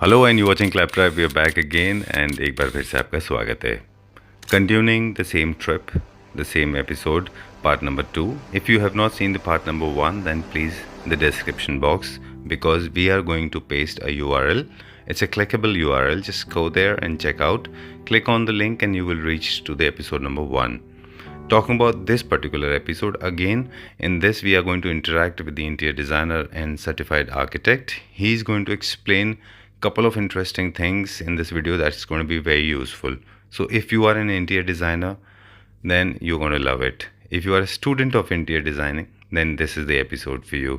Hello and you watching clap drive, we are back again and एक बार फिर से आपका स्वागत है. Continuing the same trip, the same episode, part number 2. If you have not seen the part number 1 then please the description box because we are going to paste a URL. It's a clickable URL. Just go there and check out. Click on the link and you will reach to the episode number 1. Talking about this particular episode, again, in this we are going to interact with the interior designer and certified architect. He's going to explain couple of interesting things in this video that's going to be very useful. So if you are an interior designer, then you're going to love it. If you are a student of interior designing, then this is the episode for you.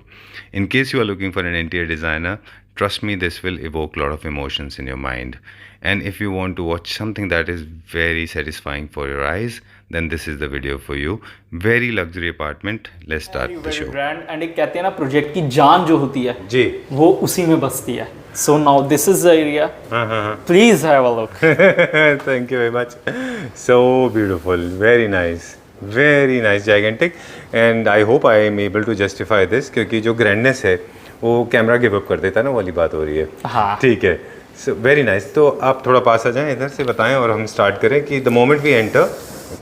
In case you are looking for an interior designer, trust me, this will evoke a lot of emotions in your mind. And if you want to watch something that is very satisfying for your eyes, then this is the video for you. Very luxury apartment. Let's start the show. Brand and एक कहते हैं ना, project की जान जो होती है जी, वो उसी में बसती है. So now this is the area. Please have a look. Thank you very much. So beautiful, very nice, gigantic, and I hope I am able to justify this क्योंकि जो grandness है वो कैमरा गिव अप कर देता है ना, वाली बात हो रही है. हाँ. ठीक है. So very nice. तो आप थोड़ा पास आ जाएं, इधर से बताएं और हम स्टार्ट करें कि the moment we enter.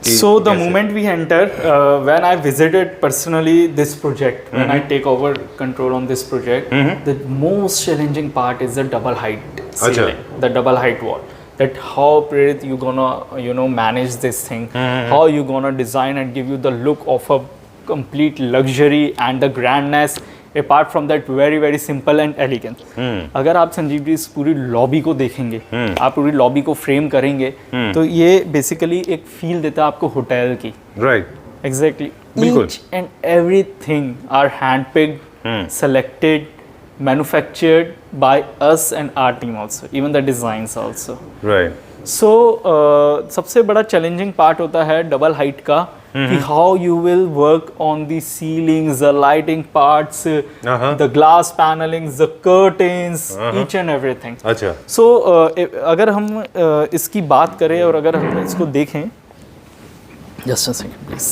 So the moment we enter, when I visited personally this project, when I take over control on this project, the most challenging part is the double height ceiling, the double height wall. That how Prerit you gonna manage this thing, how you gonna design and give you the look of a complete luxury and the grandness. Apart from that, very simple and elegant. अगर आप संजीव जी इस पूरी lobby को देखेंगे, आप पूरी lobby को frame करेंगे, तो ये बेसिकली एक फील देता है आपको होटल की. राइट. एग्जैक्टली. बिल्कुल. Each and everything are handpicked, selected, manufactured by us and our team also, even the designs also. Right. So सबसे बड़ा चैलेंजिंग पार्ट होता है डबल हाइट का, कि how you will work on the ceilings, the lighting parts, the glass panellings, the curtains, each and everything. अच्छा. So अगर हम इसकी बात करें और अगर हम इसको देखें, just a second please.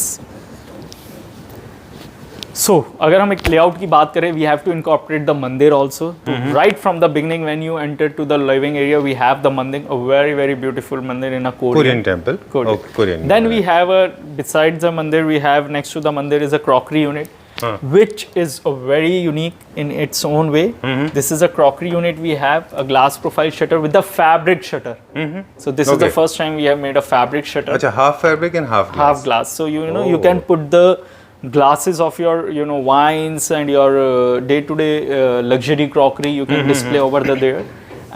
So अगर हम एक लेआउट की बात करें, we have to incorporate the mandir also. Right from the beginning when you enter to the living area, we have the mandir, a very beautiful मंदिर इन अ Korean temple. Korean. Then we have besides the mandir, we have next to the mandir is a crockery unit, which is a very unique in its own way. This is a crockery unit. We have a glass profile shutter with the fabric shutter. So this is the first time we have made a fabric shutter. अच्छा, half fabric and half glass. Half glass. So you know you can put the glasses of your wines and your day-to-day luxury crockery you can display over there.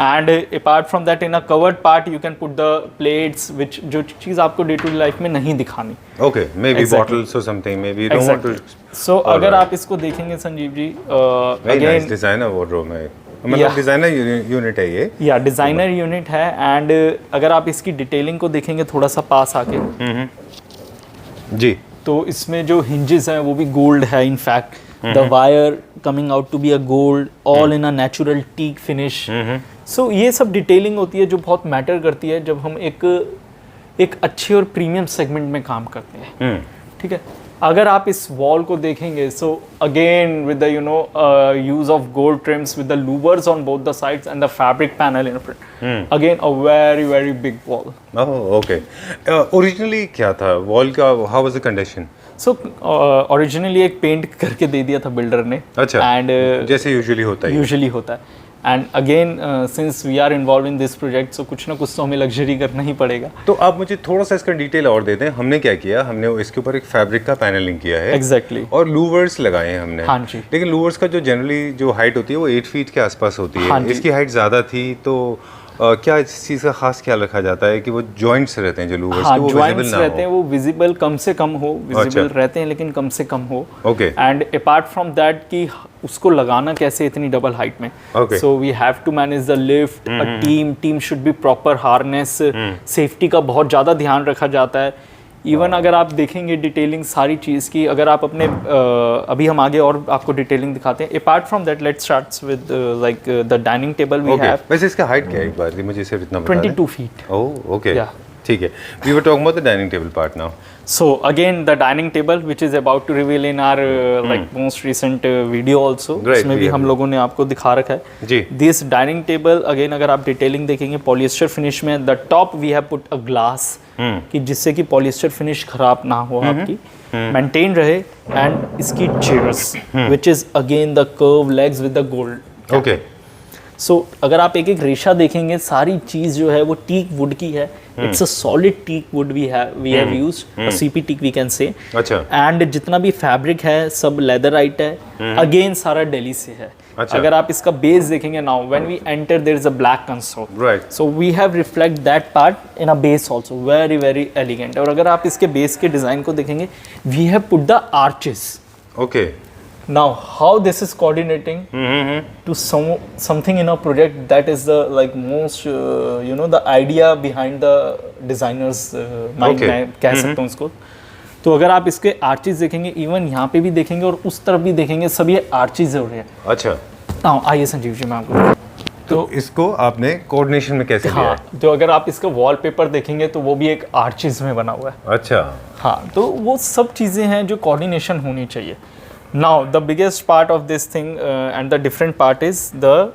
And apart from that, in a covered part you can put the plates, which जो चीज़ आपको day to day life में नहीं दिखानी. Okay, maybe bottles or something. Maybe you don't want to. So अगर आप इसको देखेंगे संजीव जी, Very nice designer wardrobe है. मतलब डिजाइनर यूनिट है ये. या डिजाइनर यूनिट है. एंड अगर आप इसकी डिटेलिंग को देखेंगे थोड़ा सा पास आके, जी, तो इसमें जो हिंजेस हैं वो भी गोल्ड है. In fact the wire coming out to be a gold, all in a natural teak finish. So ये सब डिटेलिंग होती है जो बहुत मैटर करती है जब हम एक अच्छे और प्रीमियम सेगमेंट में काम करते हैं. ठीक है. अगर आप इस वॉल को देखेंगे, so again with the use of gold TRIMS with the louvres on both the sides and the fabric panel in front, again a very big wall. Oh okay. Originally क्या था वॉल का, how was the condition? So originally एक paint करके दे दिया था builder ने. अच्छा. And जैसे यूजुअली होता है. And again since we are involve in this project, so कुछ ना कुछ तो हमें लग्जरी करना ही पड़ेगा. तो आप मुझे थोड़ा सा इसका डिटेल और दे दें. हमने क्या किया, हमने इसके ऊपर एक फैब्रिक का पैनलिंग किया है. एग्जैक्टली. और लूवर्स लगाए हैं हमने. हाँ जी. लेकिन लूवर्स का जो जनरली जो हाइट होती है वो 8 फीट के आसपास होती है. हाँ जी. इसकी हाइट ज़्यादा थी, तो क्या इस चीज़ का खास ख्याल रखा जाता है कि वो जॉइंट्स रहते हैं जो लूवर्स के, वो विजिबल ना रहते हैं, वो विजिबल कम से कम हो. विजिबल रहते हैं लेकिन कम से कम हो. Okay. And apart from that कि उसको लगाना कैसे इतनी डबल हाइट में. So we have to manage the lift. A team should be proper harness. Safety का बहुत ज़्यादा ध्यान रखा जाता है. इवन अगर आप देखेंगे डिटेलिंग सारी चीज़ की, अगर आप अपने अभी हम आगे और आपको डिटेलिंग दिखाते हैं. Apart from that, let's start with like the dining table we have. वैसे इसका हाइट क्या है एक बार मुझे सिर्फ इतना बता दें. 22 फीट. Oh okay. ठीक है, we were talking about the dining table part now. So again, the dining table, which is about to reveal in our like most recent video also, Right, इसमें भी हम लोगों ने आपको दिखा रखा है. जी. This dining table again, अगर आप डिटेलिंग देखेंगे पॉलिएस्टर फिनिश में, the top we have put a glass कि जिससे कि पॉलिएस्टर फिनिश खराब ना हो आपकी, मेंटेन रहे. एंड इसकी chairs which is again the curved legs with the gold. Okay. So अगर आप एक एक रेशा देखेंगे, सारी चीज़ जो है वो टीक वुड की है. It's a solid teak wood we have used, CP teak we can say. अच्छा. एंड जितना भी फैब्रिक है सब लेदराइट है. अगेन सारा दिल्ली से है. अच्छा. अगर आप इसका बेस देखेंगे, now when we enter there is a black console. Right. So we have reflect that part in a base also, very very elegant. और अगर आप इसके बेस के डिज़ाइन को देखेंगे, we have put the arches. Okay. Now, how this is coordinating to something in a project that is the like most the idea behind the designers mind. Okay. मैं कह सकता हूँ इसको. तो अगर आप इसके आर्चेस देखेंगे, इवन यहाँ पे भी देखेंगे और उस तरफ भी देखेंगे, सब ये आर्चेस हो रहे हैं. अच्छा. now आइए संजीव जी मैं आपको. तो इसको आपने कोऑर्डिनेशन में कैसे लिया हाँ, है? तो अगर आप इसका वॉलपेपर देखेंगे तो वो भी एक आर्चेस में बना हुआ है. अच्छा. हाँ, तो वो सब चीज़ें हैं जो कोऑर्डिनेशन होनी चाहिए. Now the biggest part of this thing and the different part is the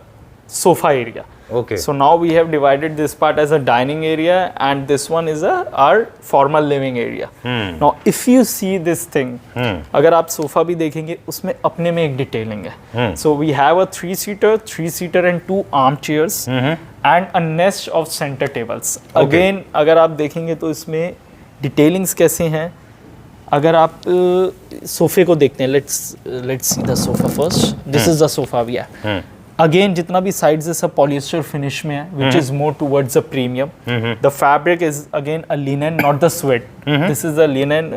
sofa area. Okay. So now we have divided this part as a dining area and this one is our formal living area. Now if you see this thing, अगर आप sofa भी देखेंगे उसमें अपने में एक detailing है. So we have a three seater and 2 arm chairs and a nest of center tables. Again अगर आप देखेंगे तो इसमें डिटेलिंग्स कैसे हैं. अगर आप सोफे को देखते हैं, let's see the sofa first. This is the sofa we have. Again जितना भी साइड्स है सब पॉलिएस्टर फिनिश में है, which is more towards the premium. The fabric is again a linen, not the suede. This is a linen.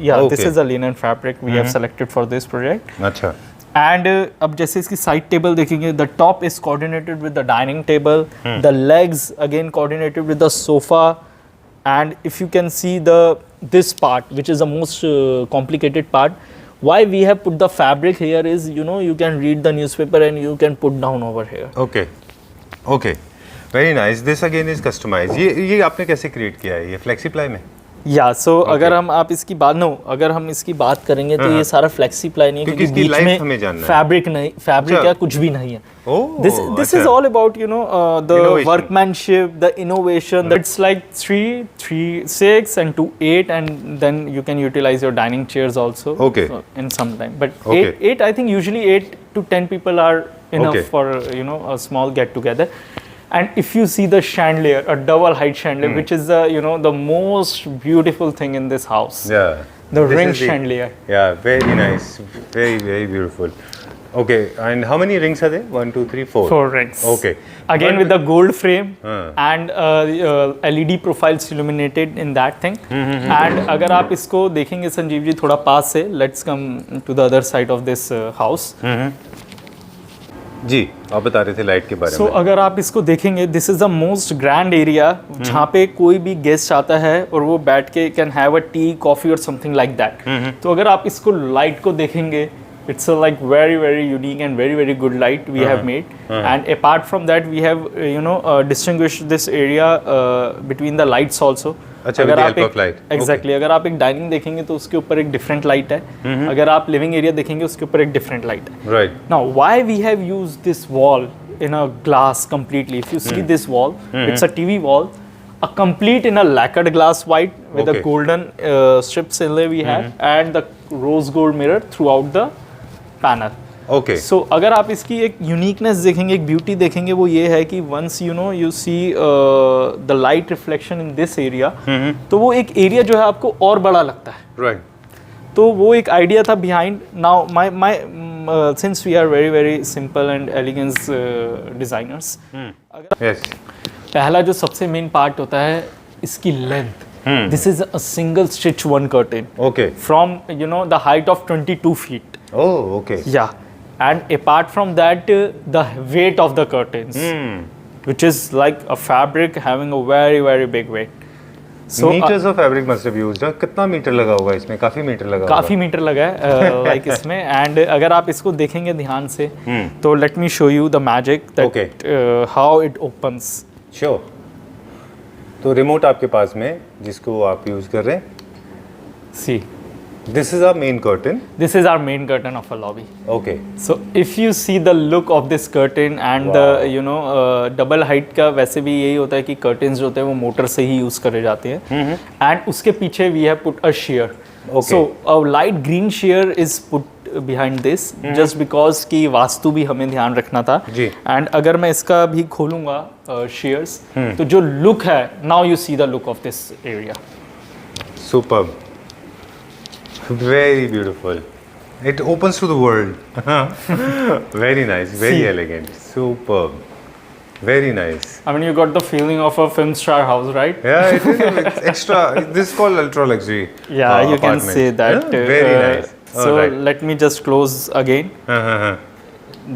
या this is a linen fabric we have selected for this project. अच्छा. And अब जैसे इसकी side table देखेंगे, the top is coordinated with the dining table, the legs again coordinated with the sofa. And if you can see this part, which is the most complicated part, why we have put the fabric here is, you can read the newspaper and you can put down over here. Okay. Very nice. This again is customized. ये आपने कैसे create किया है? ये फ्लेक्सीप्लाई में? या सो अगर हम इसकी बात करेंगे तो ये सारा फ्लेक्सीप्लाई नहीं है, क्योंकि इसकी बीच लाइफ हमें में जानना है. फैब्रिक या कुछ भी नहीं है. This is all about the workmanship, the innovation. It's like 3, 6 and 2, 8, and then you can utilize your dining chairs also. Okay. In some time, but Okay. 8 I think usually 8 to 10 people are enough for a small get together. And if you see the chandelier, a double height chandelier, which is the most beautiful thing in this house. Yeah. The This ring is the- chandelier. Yeah, very nice. Very, very beautiful. Okay, and how many rings are there? 1, 2, 3, 4. 4 rings. Okay. Again with the gold frame हाँ. and LED profiles illuminated in that thing. And अगर आप इसको देखेंगे संजीव जी थोड़ा पास से, let's come to the other side of this house. जी, आप बता रहे थे लाइट के बारे में. अगर आप इसको देखेंगे, this is the most grand area जहाँ पे कोई भी गेस्ट आता है और वो बैठ के can have a T, coffee और समथिंग लाइक दैट. तो अगर आप इसको लाइट को देखेंगे, it's a like very unique and very good light we have made. And apart from that we have distinguished this area between the lights also. अच्छा, with the help of light. Exactly. अगर आप एक dining देखेंगे तो उसके ऊपर एक different light है. अगर आप लिविंग एरिया देखेंगे उसके ऊपर एक डिफरेंट लाइट है. Right. Now why we have used this wall in a glass completely? If you see this wall, it's a TV wall, a complete in a lacquered glass white with a golden strips inlay we have, and the rose gold mirror throughout the panel. Okay. So अगर आप इसकी एक uniqueness देखेंगे, एक beauty देखेंगे, वो ये है कि once you see the light reflection in this area, तो वो एक एरिया जो है आपको और बड़ा लगता है. Right. तो वो एक आइडिया था behind. Now my since we are very simple and elegance designers, Yes. पहला जो सबसे मेन पार्ट होता है इसकी length. This is a single stitch one curtain Okay. From the height of 22 feet. Oh, okay. Yeah, and apart from that, the weight of the curtains, which is like a fabric having a very big weight. So Meters of fabric must have used. कितना metre लगा होगा इसमें? काफी metre लगा होगा. काफी metre लगा है लाइक इसमें. एंड अगर आप इसको देखेंगे ध्यान से तो let me show you the magic that how it opens. Sure. तो रिमोट आपके पास में है, जिसको आप यूज़ कर रहे हैं. See, this is our main curtain. this is our main curtain of a lobby. Okay. So if you see the look of this curtain and Wow. the double height का वैसे भी यही होता है कि curtains जो होते हैं वो मोटर से ही यूज करे जाते हैं. And उसके पीछे we have put a sheer. Okay. So a light green sheer is put behind this just because कि वास्तु भी हमें ध्यान रखना था. जी. And अगर मैं इसका भी खोलूंगा shears तो जो look है, now you see the look of this area. Superb. Very beautiful. It opens to the world. Very nice. Very See. elegant. Superb. Very nice. I mean, you got the feeling of a film star house, right? Yeah, it is it's extra. This is called ultra luxury. Yeah, you can apartment. say that. Yeah, very nice. So Alright. let me just close again Uh-huh.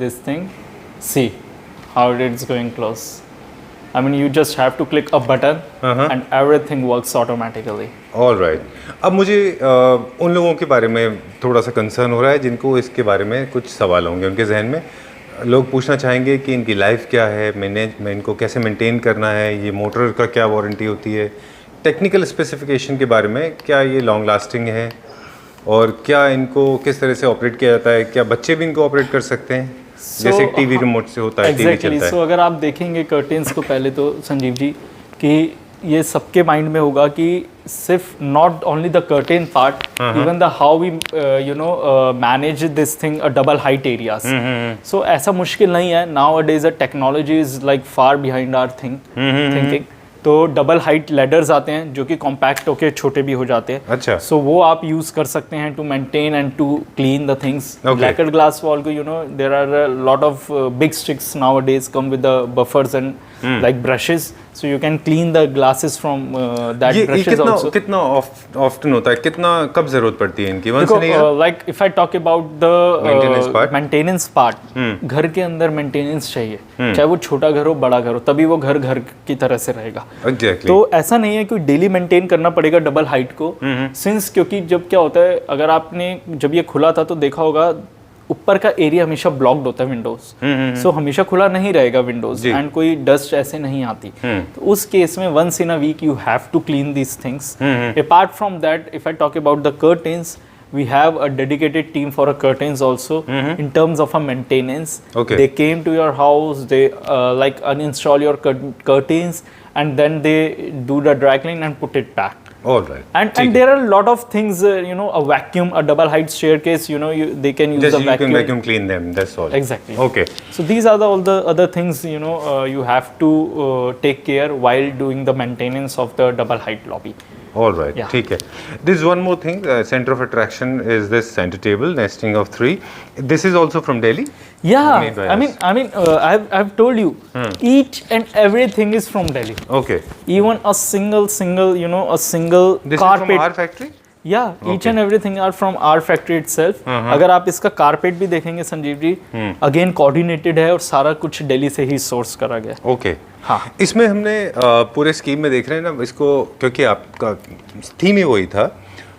this thing. See how it's going close. I mean, you just have to click a button and everything works automatically. All right. अब मुझे उन लोगों के बारे में थोड़ा सा concern हो रहा है जिनको इसके बारे में कुछ सवाल होंगे उनके जहन में. लोग पूछना चाहेंगे कि इनकी लाइफ क्या है, मैं इनको कैसे मेंटेन करना है, ये मोटर का क्या वारंटी होती है, टेक्निकल स्पेसिफिकेशन के बारे में, क्या ये लॉन्ग लास्टिंग है और क्या इनको किस तरह से ऑपरेट किया जाता है, क्या बच्चे भी इनको ऑपरेट कर सकते हैं जैसे टीवी रिमोट से होता है, टीवी Exactly. चलता है. So अगर आप देखेंगे कर्टेन्स को पहले तो संजीव जी कि ये सबके माइंड में होगा कि सिर्फ not only the curtain part, even the how we manage this thing double height areas. So ऐसा मुश्किल नहीं है. Nowadays a technology is like far behind our thinking. तो डबल हाइट लेडर्स आते हैं जो कि कॉम्पैक्ट होके छोटे भी हो जाते हैं. अच्छा. सो वो आप यूज कर सकते हैं to maintain and to clean the things. Okay. Blacked glass wall को there are a lot of big sticks nowadays come with the buffers and like brushes, so you can clean the glasses from that ये brushes कितना also. कितना often होता है, कितना कब जरूरत पड़ती है इनकी? वंस नहीं Like if I talk about the Maintenance part? maintenance part, घर के अंदर मेंटेनेंस चाहिए, चाहे वो छोटा घर हो बड़ा घर हो, तभी वो घर घर की तरह से रहेगा. एग्जैक्टली. तो ऐसा नहीं है कि डेली मेंटेन करना पड़ेगा डबल हाइट को, सिंस क्योंकि जब क्या होता है, अगर आपने जब ये खुला था तो देखा होगा ऊपर का एरिया हमेशा ब्लॉक्ड होता है विंडोज. सो हमेशा खुला नहीं रहेगा विंडोज एंड कोई डस्ट ऐसे नहीं आती. तो उस केस में once in a week you have to clean these things. Apart from that, if I talk about the curtains, we have a dedicated team for a curtains also in terms of a maintenance. Okay. They came to your house, they like uninstall your curtains and then they do the dry clean and put it back. All right. And there are a lot of things, a vacuum, a double height staircase, they can use Just the you vacuum. can vacuum clean them. That's all. Exactly. Okay. So these are all the other things, you have to take care while doing the maintenance of the double height lobby. All right. Yeah. ठीक है. This one more thing. Center of attraction is this center table, nesting of 3. This is also from Delhi. Yeah, Made by I mean, I've told you, each and everything is from Delhi. Okay. Even a single, a single This carpet. is from our factory. Yeah, each and everything are from our factory itself. अगर आप इसका carpet भी देखेंगे संजीव जी, again coordinated है और सारा कुछ दिल्ली से ही सोर्स करा गया. ओके. हाँ. इसमें हमने पूरे स्कीम में देख रहे हैं ना इसको, क्योंकि आपका थीम ही वही था.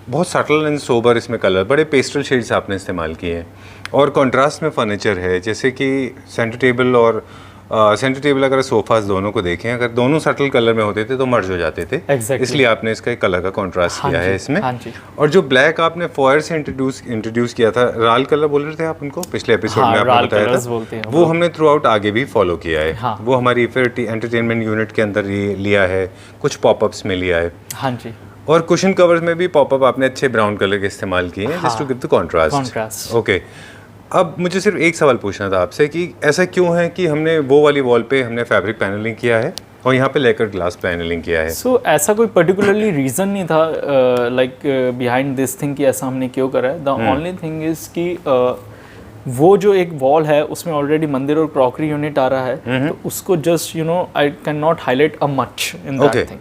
बहुत सटल एंड सोबर इसमें कलर, बड़े पेस्टल शेड्स आपने इस्तेमाल किए हैं और कंट्रास्ट में फर्नीचर है. जैसे कि सेंटर टेबल और सेंटर टेबल अगर सोफास दोनों को देखें, अगर दोनों सटल कलर में होते थे तो मर्ज हो जाते थे. Exactly. इसलिए आपने इसका एक कलर का कॉन्ट्रास्ट किया है इसमें. हाँ जी. और जो ब्लैक आपने फॉयर से इंट्रोड्यूस किया था, राल कलर बोल रहे थे आप उनको पिछले एपिसोड में आपने राल बताया कलर्स था, बोलते हैं वो हमने थ्रू आउट आगे भी फॉलो किया है. हाँ. वो हमारी फिर एंटरटेनमेंट यूनिट के अंदर ये लिया है, कुछ पॉपअप्स में लिया है. हाँ जी. और कुशन कवर्स में भी पॉपअप आपने अच्छे ब्राउन कलर के इस्तेमाल किए हैं just to give the Contrast. Contrast. Okay. अब मुझे सिर्फ एक सवाल पूछना था आपसे कि ऐसा क्यों है कि हमने वो वाली वॉल पे हमने फैब्रिक पैनलिंग किया है और यहाँ पे लेकर ग्लास पैनलिंग किया है? सो ऐसा कोई पर्टिकुलरली रीज़न नहीं था लाइक बिहाइंड दिस थिंग कि ऐसा हमने क्यों करा है. द ओनली थिंग इज़ कि वो जो एक वॉल है उसमें ऑलरेडी मंदिर और क्रॉकरी यूनिट आ रहा है, तो उसको just I can not highlight a much in that thing.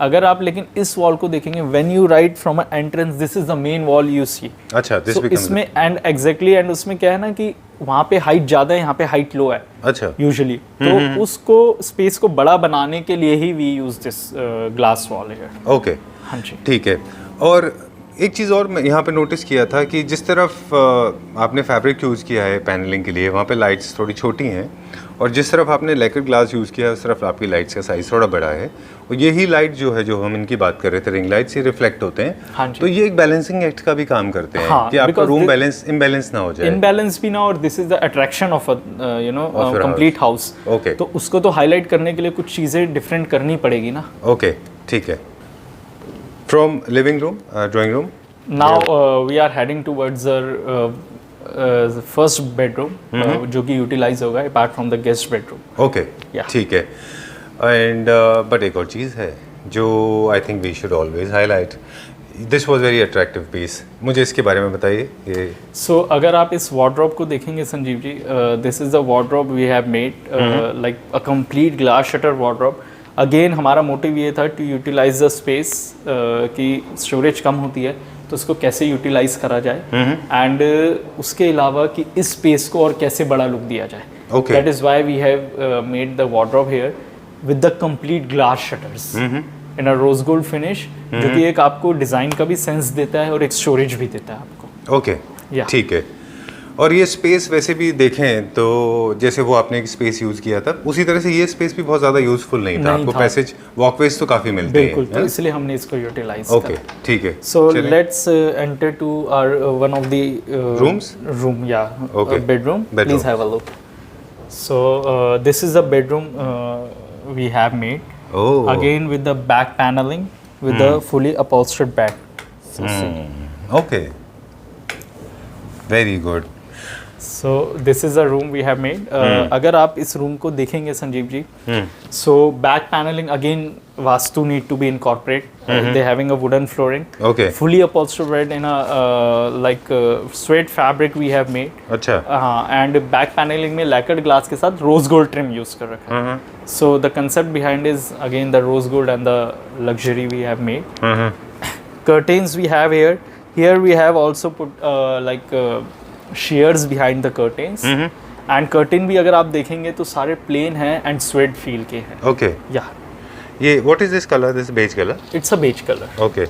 अगर आप लेकिन इस वॉल को देखेंगे, when you right from a entrance, this is the main wall you see. अच्छा. दिस so इसमें एंड एग्जैक्टली एंड उसमें क्या है ना कि वहाँ पे हाइट ज़्यादा है, यहाँ पे हाइट लो है. अच्छा. यूजुअली तो उसको स्पेस को बड़ा बनाने के लिए ही we use this glass wall here. Okay. हाँ जी. ठीक है. और एक चीज़ और मैं यहाँ पे नोटिस किया था कि जिस तरफ आपने फैब्रिक यूज़ किया है पैनलिंग के लिए, वहाँ पे लाइट्स थोड़ी छोटी हैं और जिस तरफ आपने लेकर ग्लास यूज़ किया है उस तरफ आपकी लाइट्स का साइज़ थोड़ा बड़ा है, और यही लाइट जो है, जो हम इनकी बात कर रहे थे, रिंग लाइट्स, ये रिफ्लेक्ट होते हैं। हाँ जी। तो ये एक बैलेंसिंग एक्ट का भी काम करते हैं, हाँ, कि आपका because room this- balance imbalance ना हो जाए। इनबैलेंस भी ना, और this is the attraction of your complete house. Okay. तो उसको तो हाईलाइट करने के लिए कुछ चीज़ें डिफरेंट करनी पड़ेगी ना। ओके, ठीक है। From living room, drawing room, now we are heading towards first bedroom, जो कि यूटिलाइज होगा apart from the guest bedroom. Okay, Yeah. ठीक है। एंड बट एक और चीज़ है जो I think we should always highlight, this was very attractive piece, मुझे इसके बारे में बताइए। ये सो अगर आप इस वार्डरोब को देखेंगे Sanjeev ji, this is the wardrobe we have made, like a complete glass shutter wardrobe. Again हमारा मोटिव ये था टू यूटिलाइज द स्पेस, कि स्टोरेज कम होती है तो उसको कैसे यूटिलाइज करा जाए, एंड उसके अलावा कि इस स्पेस को और कैसे बड़ा लुक दिया जाए। Okay. That is why we have made the wardrobe here with the complete glass shutters in a rose gold finish, जो कि एक आपको डिज़ाइन का भी सेंस देता है और एक स्टोरेज भी देता है आपको। Okay, Yeah. ठीक है। और ये स्पेस वैसे भी देखें तो जैसे वो आपने एक स्पेस यूज़ किया था, उसी तरह से ये स्पेस भी बहुत ज़्यादा यूज़फुल नहीं था, नहीं आपको था। पैसेज वॉकवेज तो काफ़ी मिलते हैं। बिल्कुल, तो इसलिए हमने इसको यूटिलाइज ओके, ठीक है। सो चलें। Let's enter to our one of the Rooms? Room, या Okay. bedroom. Bedroom. Please have a look. So this is the bedroom we have made, Oh. again with the back paneling with the fully upholstered bed. So, see. Okay, very good. So this is a room we have made. अगर आप इस room को देखेंगे संजीव जी, so back paneling again vastu need to be incorporate. They having a wooden flooring. Okay. Fully upholstered bed in a like suede fabric we have made. अच्छा, And back paneling में lacquered glass के साथ rose gold trim use कर रखा है. So the concept behind is again the rose gold and the luxury we have made. Curtains we have here. Here we have also put like shears behind the curtains. And curtain भी अगर आप देखेंगे तो सारे plain हैं and suede feel के हैं. Okay. Yeah, ये what is this colour, this beige colour? it's a beige color. Okay,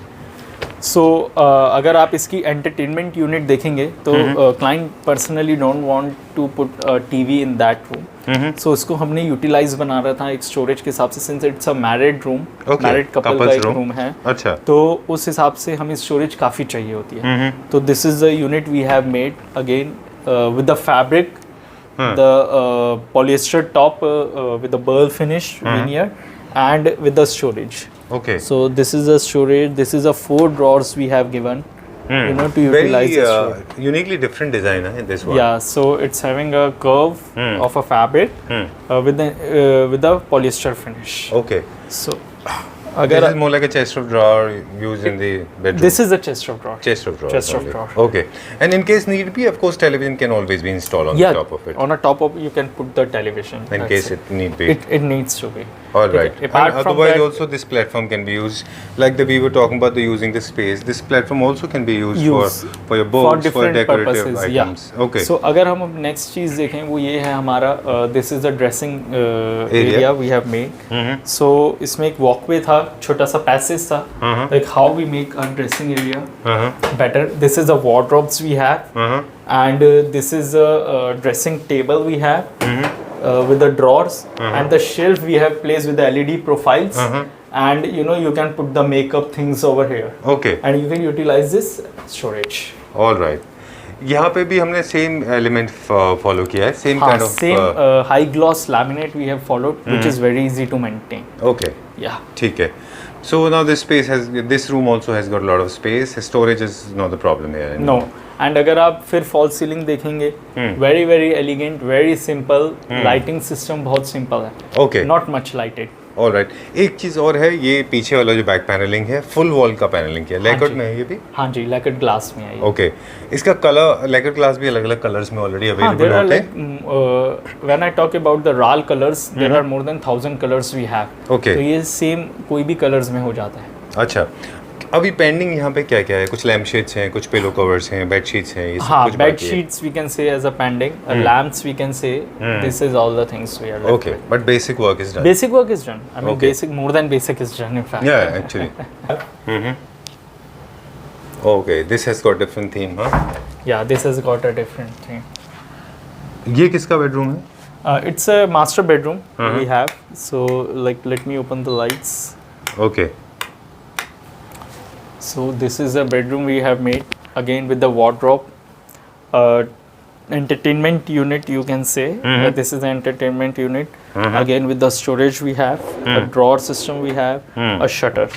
so अगर आप इसकी एंटरटेनमेंट यूनिट देखेंगे तो client personally don't want to put TV in that room, so इसको हमने यूटिलाइज बना रहा था एक स्टोरेज के हिसाब से, since it's a married room, married couple का एक रूम है। अच्छा, तो उस हिसाब से हमें स्टोरेज काफ़ी चाहिए होती है। तो this is the unit we have made again with the fabric, the polyester top with the burl finish veneer and with the storage. Okay. So this is a storage. This is a 4 drawers we have given, you know, to utilize the storage. Very uniquely different design in this one. Yeah, so it's having a curve of a fabric with the polyester finish. Okay. So, This अगर is more like a chest of drawer used in the bedroom. this is a chest of drawer. Chest of drawer. Chest of only. drawer. Okay. And in case need be, of course, television can always be installed on Yeah, the top of it. on a top of you can put the television. In That's case it need be. it needs to be. All right. Apart And from otherwise, that, also this platform can be used, like we were talking about the using the space. This platform also can be used for your books, for different decorative purposes, items. yeah. Okay. So अगर हम अब next चीज देखें वो ये है हमारा this is the dressing area we have made. So इसमें एक वॉकवे था, छोटा सा पैसेज था, like how we make a dressing area better. This is the wardrobes we have, and this is a dressing table we have with the drawers, and the shelf we have placed with the LED profiles, and you know you can put the makeup things over here, Okay. and you can utilize this storage. All right. यहाँ पे भी हमने same element follow किया है, same kind of same high gloss laminate we have followed, which is very easy to maintain. Okay, Yeah. ठीक है. So now this room also has got a lot of space. Storage is not the problem here. No. And अगर आप फिर fall ceiling देखेंगे, very very elegant, very simple, lighting system बहुत simple है, Okay. not much lighted. All right. एक चीज़ और है, ये पीछे वाला जो बैक पैनलिंग है, फुल वॉल का पैनलिंग किया, लैकर्ड जी। में है ये भी? हाँ जी, लैकर्ड ग्लास में है ये। ओके। इसका कलर, लैकर्ड ग्लास भी अलग अलग कलर्स में ऑलरेडी हाँ, अवेलेबल there are होते like हैं। when I talk about the RAL colors, there are more than 1000 colors we have. Okay. तो ये सेम कोई भी कलर्स में हो जाता है। अच्छा, अभी पेंडिंग यहाँ पे क्या क्या है? कुछ लैम्प शेड्स हैं, कुछ पिलो कवर्स हैं, बेड शीट्स हैं, ये सब हाँ, कुछ बेड बाकी है। Sheets we can say as a pending, lamps we can say. This is all the things we are left Okay, with. but basic work is done. Basic work is done. I mean, Okay. basic, more than basic is done in fact. Yeah, actually. Okay, this has got different theme, huh? Yeah, this has got a different thing. ये किसका bedroom है? It's a master bedroom we have. So like, let me open the lights. Okay. So this is a bedroom we have made again with the wardrobe, entertainment unit you can say. This is the entertainment unit. Again with the storage we have, a drawer system we have, a shutter.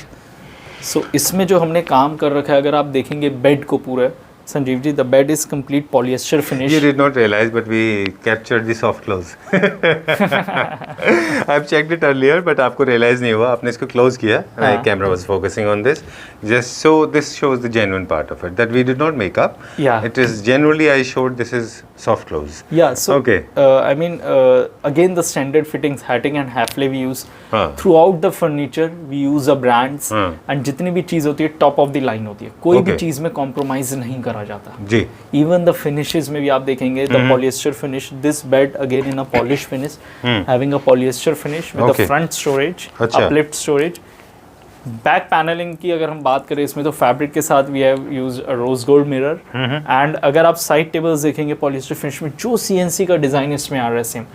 So इसमें जो हमने काम कर रखा है, अगर आप देखेंगे बेड को पूरा, Sanjeev ji, the bed is complete polyester finish. You did not realize, but we captured the soft close. I've checked it earlier, but आपको realize नहीं हुआ, आपने इसको close किया. My camera was focusing on this. Just so this shows the genuine part of it, that we did not make up. Yeah. It is generally I showed this is soft close. Yeah. So Okay. I mean, again the standard fittings, Hatting and Hafele we use. हाँ. Throughout the furniture we use the brands. हाँ. And जितनी भी चीज़ होती है top of the line होती है. कोई भी Okay. चीज़ में compromise नहीं करा जाता. जी. Even the finishes में भी आप देखेंगे the polyester finish. This bed again in a polished finish, having a polyester finish with Okay. the front storage, अच्छा. uplift storage. बैक पैनलिंग की अगर हम बात करें, इसमें तो फैब्रिक के साथ we have use rose gold mirror. And अगर आप साइड टेबल्स देखेंगे पॉलिस्टर फिनिश में, जो सीएनसी का डिजाइन इसमें आ रहा है सेम,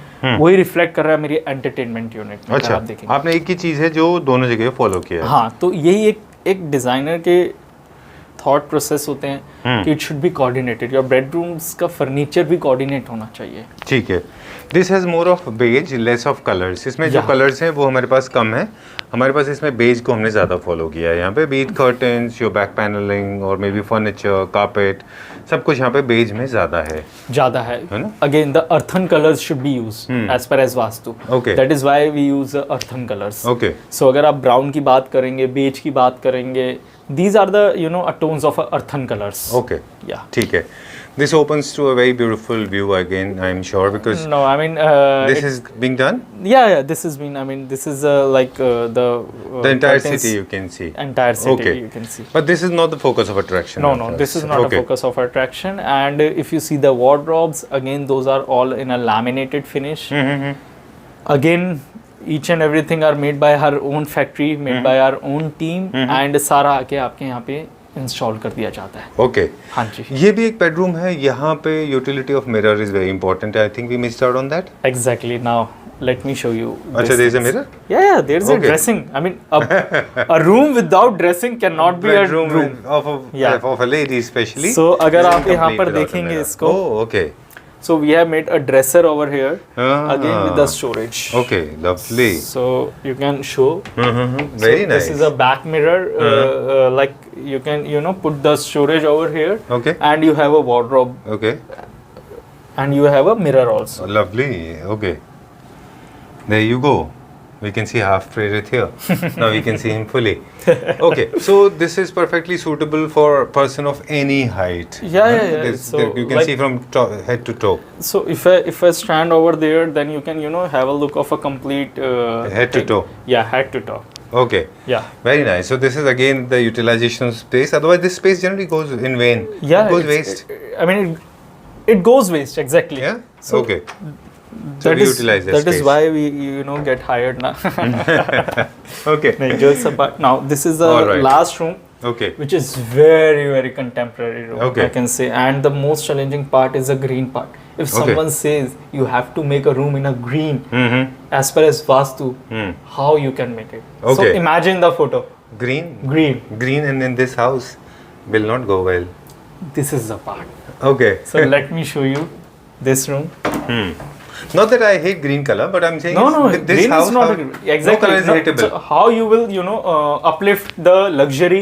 वही रिफ्लेक्ट कर रहा है मेरी एंटरटेनमेंट यूनिट में. अच्छा. आप देखेंगे आपने एक ही चीज़ है जो दोनों जगह फॉलो किया है. हाँ, तो यही एक डिजाइनर के थॉट प्रोसेस होते हैं कि it should be coordinated. Your bedrooms का फर्नीचर भी कोऑर्डिनेट होना चाहिए. ठीक है. This has more of beige, less of colours. इसमें जो कलर्स हैं वो हमारे पास कम है. हमारे पास इसमें बेज को हमने ज़्यादा फॉलो किया है. यहाँ पे beat curtains, your back panelling और मे बी फर्नीचर, कारपेट, सब कुछ यहाँ पे बेज में ज़्यादा है ना? Again the earthen colours should be use as per as Vastu. Okay. That is why we use earthen colours. Okay. So अगर आप ब्राउन की बात करेंगे, बेज की बात करेंगे, these are the tones of earthen colors. Okay. Yeah. ठीक है. This opens to a very beautiful view again, I'm sure, because No, I mean this is being done. yeah, this has been, I mean, this is like the The entire curtains, city you can see. entire city Okay. you can see. But this is not the focus of attraction. No, of no, us. this is not Okay. a focus of attraction. And if you see the wardrobes, again, those are all in a laminated finish. Again, each and everything are made by her own factory, made by our own team, and सारा आके आपके यहाँ पे install कर दिया जाता है. Okay. हाँ जी. ये भी एक बेडरूम है. यहाँ पे utility of mirror is very important. I think we missed out on that. Exactly. Now let me show you. अच्छा, there is a mirror? Yeah, there's a Okay. dressing. I mean, a room without dressing cannot be a room. of a lady especially. So अगर Isn't आप यहाँ complete पर without a देखेंगे mirror. इसको, Oh, okay. so we have made a dresser over here. Again with the Ah. storage. Okay, lovely. So you can show. Very So nice. This is a back mirror. Like you can put the storage over here. Okay. And you have a wardrobe, Okay. and you have a mirror also. Lovely. Okay. There you go. We can see half Prerit here. Now we can see him fully. Okay, so this is perfectly suitable for a person of any height. Yeah. So, you can like- see from head to toe. So if I stand over there, then you can have a look of a complete Head to thing. toe. Yeah, head to toe. Okay. Yeah. Very nice. So this is again the utilization of space. Otherwise, this space generally goes in vain. Yeah. It goes it's- waste. I mean, it goes waste exactly. Yeah. So Okay. So that we is utilize that that is space. why we get hired now. Okay. No, jokes apart. Now this is the All right. last room, Okay. which is very very contemporary room. Okay. I can say, and the most challenging part is the green part. If Okay. someone says you have to make a room in a green, as per as Vastu, how you can make it? So Okay. imagine the photo. Green. Green. Green, and in this house will not go well. This is the part. Okay. So let me show you this room. Not that I hate green color, but I'm saying No, this green house is not how- exactly. No color is No, hateable. so how you will uplift the luxury?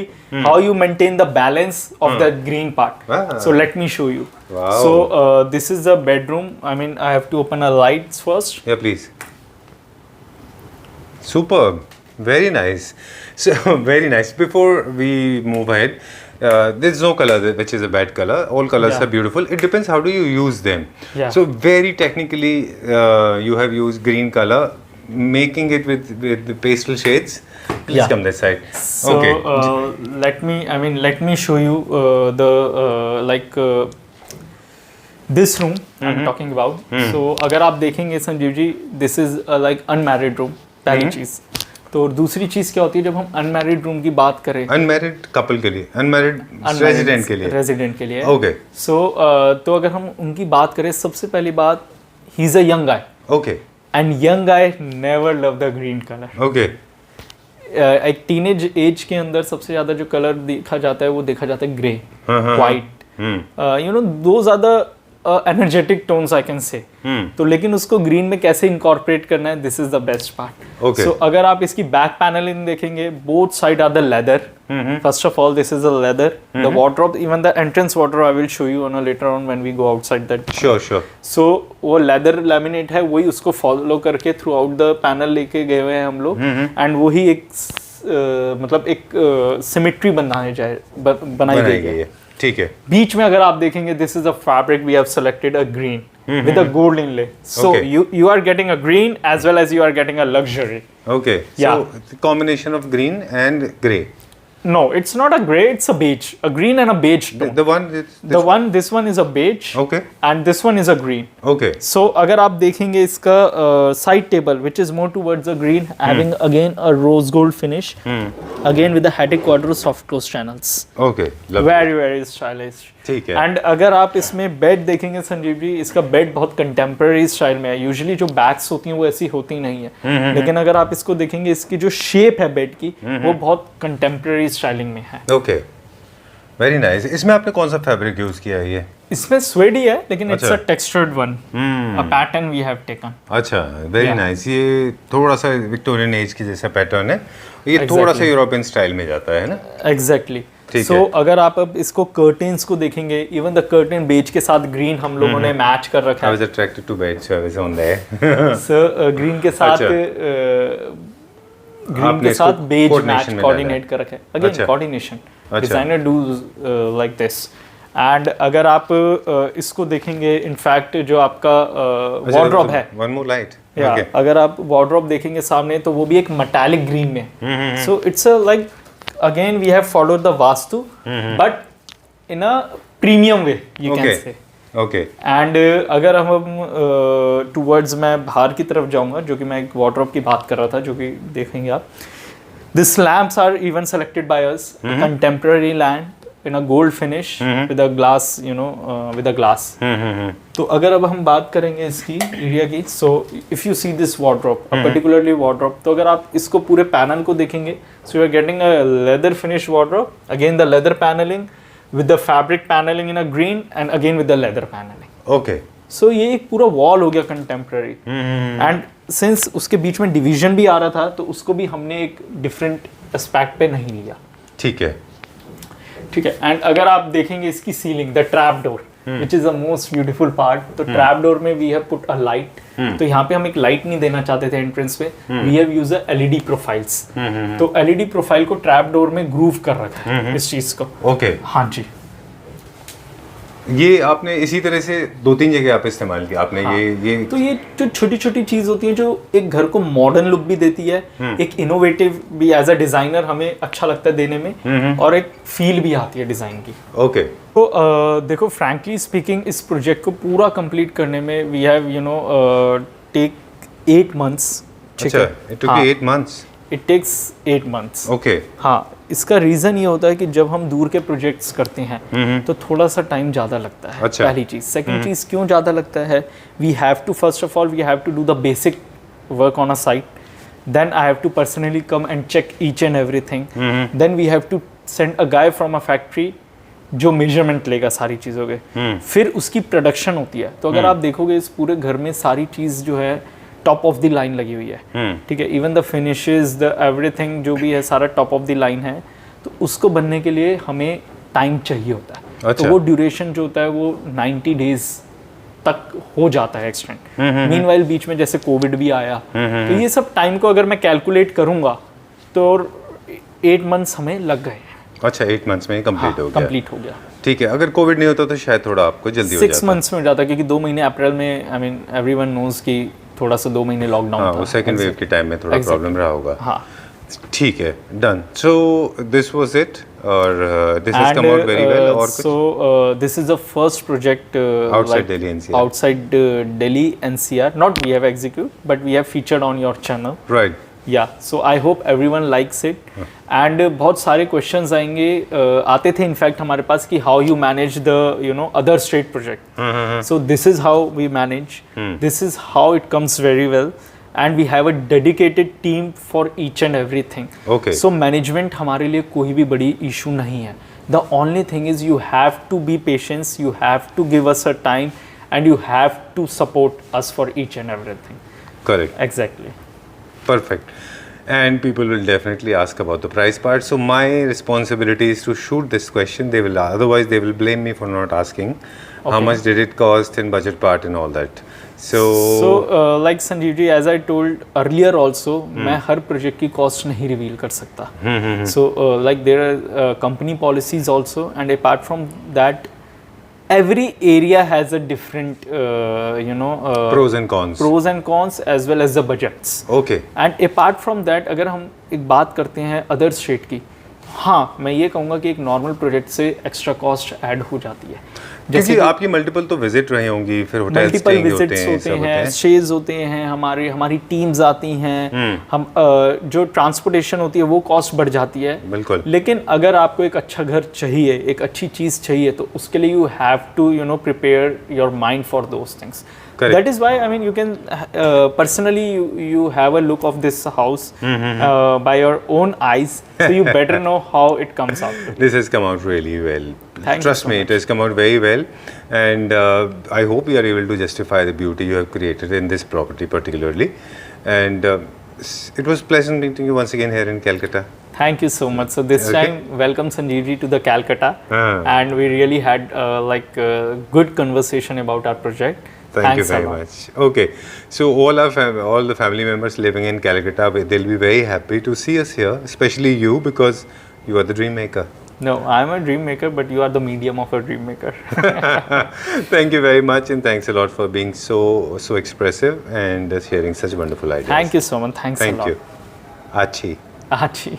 How you maintain the balance of the green part? Ah. So let me show you. Wow. So this is the bedroom. I mean, I have to open a lights first. Yeah, please. Superb. Very nice. So very nice. Before we move ahead, there's no color which is a bad color. All colors Yeah. are beautiful. It depends how do you use them. Yeah. So very technically, you have used green color, making it with the pastel shades. Please Yeah. come this side. So Okay. let me show you this room I'm talking about. So अगर आप देखेंगे संजीव जी, this is like unmarried room. पहली चीज. तो दूसरी चीज क्या होती है जब हम अनमैरिड रूम की बात करें? अनमैरिड कपल के लिए, अनमैरिड रेजिडेंट के लिए. रेजिडेंट के लिए. Okay. सो तो अगर हम उनकी बात करें, सबसे पहली बात, he is a young guy. Okay and young guy never love the green color. Okay एक टीनेज एज के अंदर सबसे ज्यादा जो कलर देखा जाता है वो देखा जाता है grey, white, you know those are the energetic tones I can say. तो लेकिन उसको ग्रीन में कैसे इनकॉर्पोरेट करना है, this is the best part. Okay. So अगर आप इसकी बैक पैनलिंग देखेंगे, both side are the leather. First of all this is a leather. The wardrobe, even the entrance wardrobe I will show you on a later on when we go outside that. Sure sure. So वो leather laminate है, वही उसको follow करके through out the panel लेके गए हुए हैं हम लोग. एंड वही एक मतलब एक सिमेट्री बनाई गई है. ठीक है. बीच में अगर आप देखेंगे, this is a fabric we have selected a green with a gold inlay. So Okay. you are getting a green as well as you are getting a luxury. Okay. Yeah. So combination of green and grey. No, it's not a gray, it's a beige. A green and a beige tone. The one. This one is a beige. Okay. And this one is a green. Okay. So अगर आप देखेंगे इसका side table, which is more towards the green, having again a rose gold finish, again with the Hatic Quadro soft close channels. Okay. Lovely. Very stylish. ठीक है. And अगर आप इसमें bed देखेंगे संजीव जी, इसका बेड बहुत कंटेम्प्रेरी स्टाइल में है. यूजुअली जो बैग्स होती हैं वो ऐसी होती नहीं है, लेकिन अगर आप इसको देखेंगे, इसकी जो शेप है बेड की वो बहुत कंटेम्प्रेरी स्टाइलिंग में है. ओके. Very nice. इसमें आपने कौन सा फैब्रिक यूज किया है? ये इसमें स्वेड ही है, लेकिन इट्स अच्छा. A textured one, a pattern we have taken. अच्छा. Very Yeah. नाइस. ये थोड़ा सा विक्टोरियन एज के जैसा पैटर्न है. ये Exactly. थोड़ा सा यूरोपियन स्टाइल में जाता है ना? एग्जैक्टली. ठीक सो है. अगर आप अब इसको कर्टेन्स को देखेंगे, इवन द कर्टेन बेज के साथ ग्रीन हम लोगों ने मैच कर रखा I है. was attracted to bed, so I was on there. So green के साथ अच्छा. ग्रीन आपने के इसको साथ बेज coordination मैच में कोऑर्डिनेट डाला कर रखा है. अगेन अच्छा. कोऑर्डिनेशन, अच्छा. Designer do like this. And अगर आप इसको देखेंगे, इनफैक्ट जो आपका वार्डरोब है, One more light. या Okay. अगर आप वार्डरोब देखेंगे सामने, तो वो भी एक मेटालिक ग्रीन में. So it's a like again we have followed the Vastu, but in a premium way you can Okay. Say. Okay. And अगर हम टूवर्ड्स मैं बाहर की तरफ जाऊंगा, जो कि मैं एक वार्डरोब की बात कर रहा था, जो कि देखेंगे आप, this lamps are even selected by us, contemporary lamp in a gold finish with a glass, you know, with a glass. तो अगर अब हम बात करेंगे इसकी एरिया की, so if you see this wardrobe, particularly wardrobe, तो अगर आप इसको पूरे पैनल को देखेंगे, so you are getting a leather finish wardrobe, again the leather panelling with the fabric paneling in a green and again with the leather paneling. Okay. So ये एक पूरा वॉल हो गया कंटेम्प्रेरी. एंड सिंस उसके बीच में division भी आ रहा था, तो उसको भी हमने एक डिफरेंट एस्पेक्ट पे नहीं लिया. ठीक है. ठीक है. एंड अगर आप देखेंगे इसकी ceiling, the trap door, which is the most beautiful part. तो ट्रैप डोर में we have put a light. तो यहाँ पे हम एक लाइट नहीं देना चाहते थे एंट्रेंस पे, we have use LED profiles. तो एलईडी प्रोफाइल को ट्रैप डोर में ग्रूव कर रखा है इस चीज को. ओके. हाँ जी. ये आपने इसी तरह से 2-3 जगह आप इस्तेमाल किया आपने. हाँ. ये तो ये जो छोटी छोटी चीज होती है, जो एक घर को मॉडर्न लुक भी देती है, एक इनोवेटिव भी एज अ डिजाइनर हमें अच्छा लगता है देने में, और एक फील भी आती है डिजाइन की. ओके. तो देखो, फ्रैंकली स्पीकिंग, इस प्रोजेक्ट को पूरा कंप्लीट करने में we have you know take 8 months. अच्छा. It took you 8 months. It takes 8 months. Okay. हाँ, इसका रीज़न ये होता है कि जब हम दूर के प्रोजेक्ट्स करते हैं तो थोड़ा सा टाइम ज़्यादा लगता है. अच्छा. पहली चीज़. सेकंड चीज़ क्यों ज़्यादा लगता है, we have to first of all we have to do the basic work on a site. Then I have to personally come and check each and everything. Then we have to send a guy from a factory जो measurement लेगा सारी चीज़ों के. फिर उसकी production होती है. तो अगर आप देखोगे, इस पूरे घर में सारी चीज़ जो है टॉप ऑफ द लाइन लगी हुई है. ठीक है. Even the finishes, the everything जो भी है, सारा टॉप ऑफ द लाइन है. तो उसको बनने के लिए हमें टाइम चाहिए होता है. अच्छा. तो वो ड्यूरेशन जो होता है वो 90 days तक हो जाता है एक्सटेंड. मीनवाइल बीच में जैसे कोविड भी आया, तो ये सब टाइम को अगर मैं कैलकुलेट करूंगा तो 8 months हमें लग गए. अच्छा. 8 months में कंप्लीट हो गया. कंप्लीट हो गया. ठीक है. अगर कोविड नहीं होता तो शायद थोड़ा आपको जल्दी हो 6 जाता. months में हो जाता, क्योंकि 2 महीने अप्रैल में, आई मीन एवरीवन नोज कि थोड़ा सा 2 महीने लॉकडाउन हाँ, था. वो सेकंड वेव के टाइम में थोड़ा Exactly. प्रॉब्लम रहा होगा. हाँ. ठीक है. Done. So this was it, और this has come out very well. और कुछ? So this is the first project Outside Delhi NCR. outside Delhi NCR. Not we have executed, but we have featured on your channel. Right. या so I hope everyone likes it and बहुत सारे questions आएंगे आते थे in fact हमारे पास कि how you manage the other state project so this is how we manage this is how it comes very well and we have a dedicated team for each and everything so management हमारे लिए कोई भी बड़ी issue नहीं है the only thing is you have to be patience you have to give us a time and you have to support us for each and everything. Correct. Exactly. Perfect. And people will definitely ask about the price part. So my responsibility is to shoot this question. They will, otherwise they will blame me for not asking. How much did it cost in budget part and all that. So like Sanjeev ji, as I told earlier also, मैं हर project की cost नहीं reveal कर सकता. So like there are company policies also, and apart from that, every area has a different pros and cons as well as the budgets. Okay. And apart from that, अगर हम एक बात करते हैं other state की, हाँ मैं ये कहूँगा कि एक नॉर्मल प्रोजेक्ट से एक्स्ट्रा कॉस्ट ऐड हो जाती है जैसे आपकी मल्टीपल तो विजिट रही होंगी फिर होटल मल्टीपल विजिट्स होते हैं स्टेज होते हैं हमारी टीम्स आती हैं हम जो ट्रांसपोर्टेशन होती है वो कॉस्ट बढ़ जाती है बिल्कुल लेकिन अगर आपको एक अच्छा घर चाहिए एक अच्छी चीज़ चाहिए तो उसके लिए you have to prepare your mind for those things Correct. That is why I mean you can personally you have a look of this house by your own eyes, so you better know how it comes out. This has come out really well. Trust me, much. it has come out very well, and I hope you are able to justify the beauty you have created in this property particularly. And it was pleasant meeting you once again here in Calcutta. Thank you so much. So this time, welcome Sanjeev ji to the Calcutta, and we really had like a good conversation about our project. Thank you very much. Okay, so all the family members living in Calcutta, they'll be very happy to see us here, especially you because you are the dream maker. No, I'm a dream maker, but you are the medium of a dream maker. Thank you very much, and thanks a lot for being so expressive and sharing such wonderful ideas. Thank you so much. Thanks a lot. Thank you. Achi.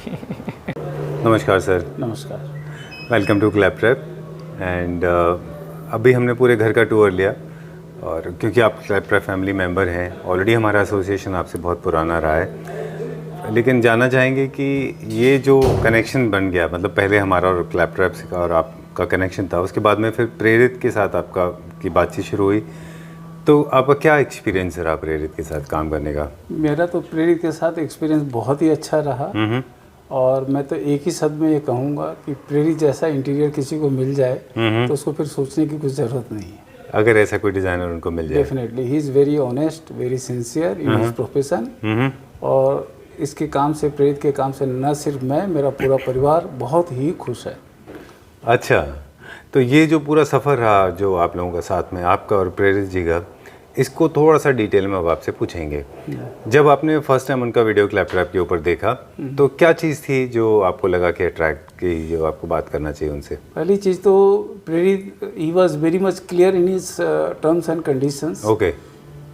नमस्कार sir. नमस्कार. Welcome to क्लैपट्रैप and अभी हमने पूरे घर का tour लिया और क्योंकि आप क्लैपट्रैप फैमिली मेंबर हैं ऑलरेडी हमारा एसोसिएशन आपसे बहुत पुराना रहा है लेकिन जानना चाहेंगे कि ये जो कनेक्शन बन गया मतलब पहले हमारा और क्लैपट्रैप का और आपका कनेक्शन था उसके बाद में फिर प्रेरित के साथ आपका की बातचीत शुरू हुई तो आपका क्या एक्सपीरियंस रहा प्रेरित के साथ काम करने का? मेरा तो प्रेरित के साथ एक्सपीरियंस बहुत ही अच्छा रहा और मैं तो एक ही शब्द में ये कहूँगा कि प्रेरित जैसा इंटीरियर किसी को मिल जाए तो उसको फिर सोचने की कुछ ज़रूरत नहीं है अगर ऐसा कोई डिज़ाइनर उनको मिल जाए. Definitely he is very honest very sincere in his profession और इसके काम से प्रेरित के काम से न सिर्फ मैं मेरा पूरा परिवार बहुत ही खुश है. अच्छा तो ये जो पूरा सफ़र रहा जो आप लोगों का साथ में आपका और प्रेरित जी का इसको थोड़ा सा डिटेल में अब आपसे पूछेंगे. जब आपने फर्स्ट टाइम उनका वीडियो क्लैपट्रैप के ऊपर देखा तो क्या चीज़ थी जो आपको लगा कि अट्रैक्ट की जो आपको बात करना चाहिए उनसे? पहली चीज़ तो प्रेरित he was very much clear in his terms and conditions. Okay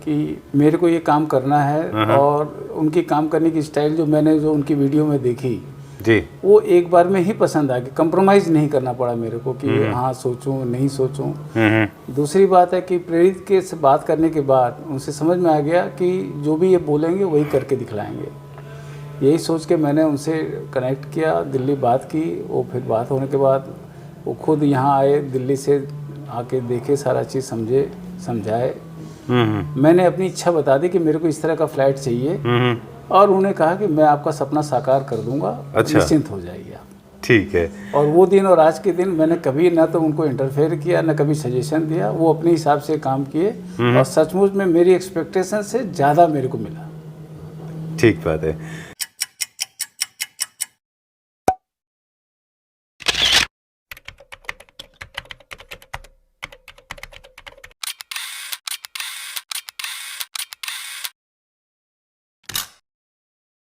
कि मेरे को ये काम करना है और उनकी काम करने की स्टाइल जो मैंने जो उनकी वीडियो में देखी जी वो एक बार में ही पसंद आ गई. कंप्रोमाइज़ नहीं करना पड़ा मेरे को कि हाँ सोचूं नहीं सोचूं. दूसरी बात है कि प्रेरित के से बात करने के बाद उनसे समझ में आ गया कि जो भी ये बोलेंगे वही करके दिखलाएंगे. यही सोच के मैंने उनसे कनेक्ट किया दिल्ली बात की. वो फिर बात होने के बाद वो खुद यहाँ आए दिल्ली से आके देखे सारा चीज़ समझे समझाए. मैंने अपनी इच्छा बता दी कि मेरे को इस तरह का फ्लैट चाहिए और उन्हें कहा कि मैं आपका सपना साकार कर दूंगा. अच्छा. निश्चिंत हो जाइए आप. ठीक है. और वो दिन और आज के दिन मैंने कभी ना तो उनको इंटरफेयर किया ना कभी सजेशन दिया. वो अपने हिसाब से काम किए और सचमुच में मेरी एक्सपेक्टेशन से ज़्यादा मेरे को मिला. ठीक बात है.